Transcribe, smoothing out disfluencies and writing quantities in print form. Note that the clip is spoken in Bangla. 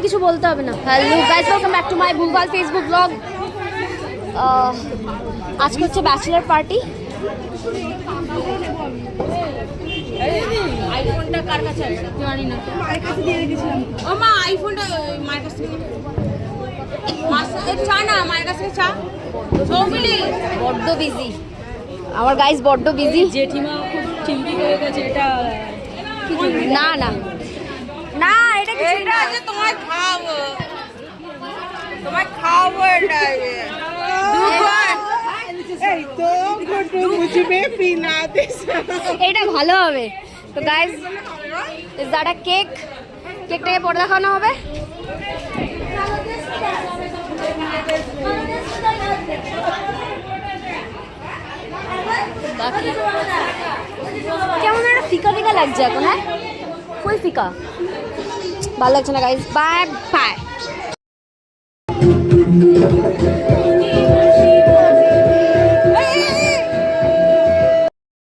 আর কিছু বলতে হবে না। Hello guys, welcome back to my ভুলভাল ফেসবুক ব্লগ। আজকে হচ্ছে ব্যাচেলার পার্টি। আইফোনটা কার কাছে আছে জানি না, মায়ের কাছে দিয়ে রেখেছিলাম। ও মা, আইফোনটা মায়ের কাছে চা না, মায়ের কাছে চা। সৌমিলি বড্ড বিজি, আমার গাইস বড্ড বিজি। জেঠিমা খুব চিন্তি হয়ে গেছে। এটা না না না, এটা কিছু না। এটা তোমায় খাওয়াবো, তোমায় খাওয়াবো। এটা এটা ভালো হবে তো guys. Is that a cake? কেকটাকে পরে দেখানো হবে। কেমন একটা ফিকা ফিকা লাগছে এখন। হ্যাঁ, ফুল ফিকা, ভালো লাগছে না গাইস। Bye bye.